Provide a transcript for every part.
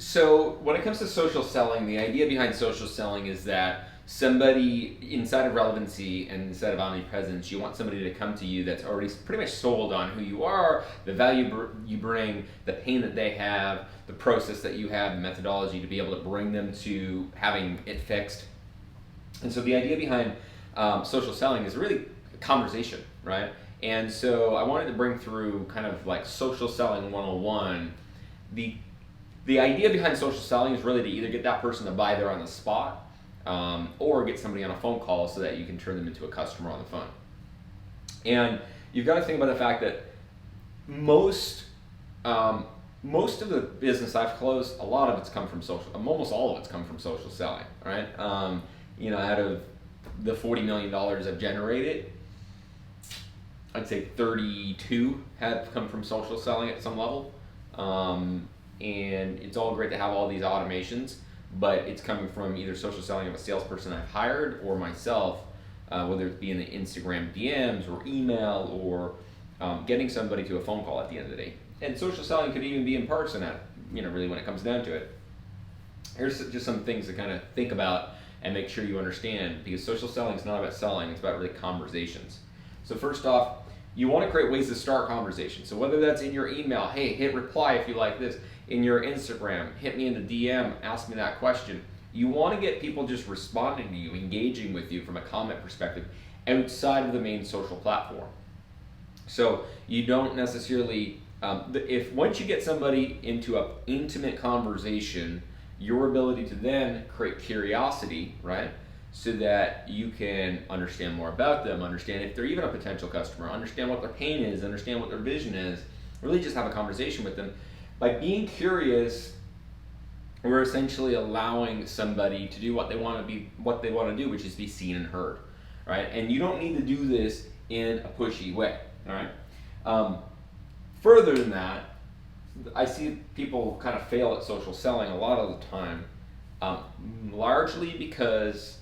So when it comes to social selling, the idea behind social selling is that somebody inside of relevancy and inside of omnipresence, you want somebody to come to you that's already pretty much sold on who you are, the value you bring, the pain that they have, the process that you have, the methodology to be able to bring them to having it fixed. And so the idea behind social selling is really a conversation, right? And so I wanted to bring through kind of like social selling 101. The idea behind social selling is really to either get that person to buy there on the spot, or get somebody on a phone call so that you can turn them into a customer on the phone. And you've got to think about the fact that most of the business I've closed, a lot of it's come from almost all of it's come from social selling, right? Out of the $40 million I've generated, I'd say 32 have come from social selling at some level. And it's all great to have all these automations, but it's coming from either social selling of a salesperson I've hired or myself, whether it be in the Instagram DMs or email or getting somebody to a phone call at the end of the day. And social selling could even be in person really when it comes down to it. Here's just some things to kind of think about and make sure you understand, because social selling is not about selling, it's about really conversations. So first off, you want to create ways to start conversations. So whether that's in your email, hey, hit reply if you like this. In your Instagram, hit me in the DM, ask me that question. You want to get people just responding to you, engaging with you from a comment perspective outside of the main social platform. So you don't necessarily, if once you get somebody into an intimate conversation, your ability to then create curiosity, right? So that you can understand more about them, understand if they're even a potential customer, understand what their pain is, understand what their vision is, really just have a conversation with them. By being curious, we're essentially allowing somebody to do what they want to do, which is be seen and heard, right? And you don't need to do this in a pushy way, all right? Further than that, I see people kind of fail at social selling a lot of the time, largely because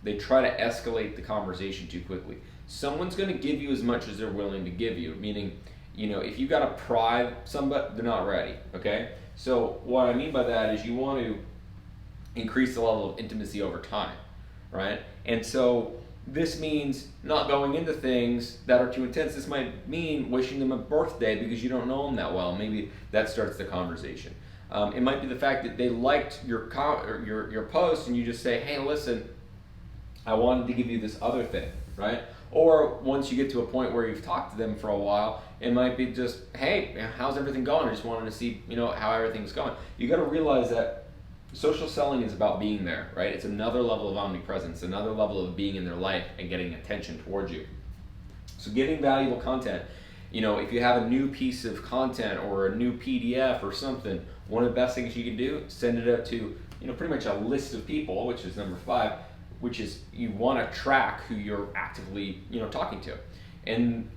they try to escalate the conversation too quickly. Someone's going to give you as much as they're willing to give you, meaning, if you got to pry somebody, they're not ready, okay? So what I mean by that is you want to increase the level of intimacy over time, right? And so this means not going into things that are too intense. This might mean wishing them a birthday because you don't know them that well. Maybe that starts the conversation. It might be the fact that they liked your post and you just say, hey, listen, I wanted to give you this other thing, right? Or once you get to a point where you've talked to them for a while, it might be just, hey, how's everything going? I just wanted to see, how everything's going. You got to realize that social selling is about being there, right? It's another level of omnipresence, another level of being in their life and getting attention towards you. So giving valuable content, if you have a new piece of content or a new PDF or something, one of the best things you can do, send it out to, pretty much a list of people, which is number 5, which is you want to track who you're actively, talking to. And,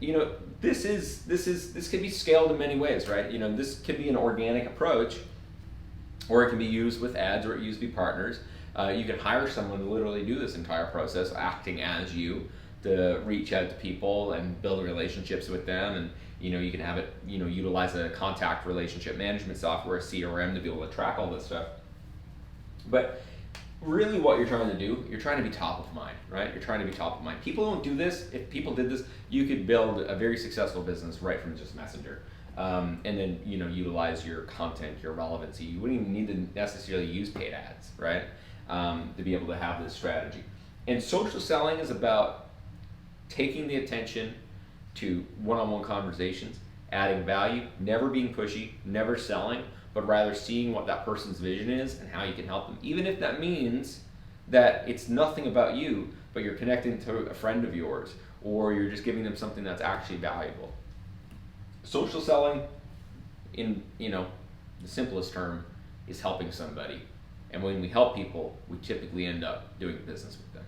this can be scaled in many ways, right? This could be an organic approach, or it can be used with ads, or it used to be partners. You can hire someone to literally do this entire process, acting as you, to reach out to people and build relationships with them. And, you can have it, utilize a contact relationship management software, a CRM, to be able to track all this stuff. But really what you're trying to do, you're trying to be top of mind, right? You're trying to be top of mind. People don't do this. If people did this, you could build a very successful business right from just Messenger. And then, utilize your content, your relevancy. You wouldn't even need to necessarily use paid ads, right? To be able to have this strategy. And social selling is about taking the attention to one-on-one conversations, adding value, never being pushy, never selling, but rather seeing what that person's vision is and how you can help them. Even if that means that it's nothing about you, but you're connecting to a friend of yours, or you're just giving them something that's actually valuable. Social selling, in the simplest term, is helping somebody. And when we help people, we typically end up doing business with them.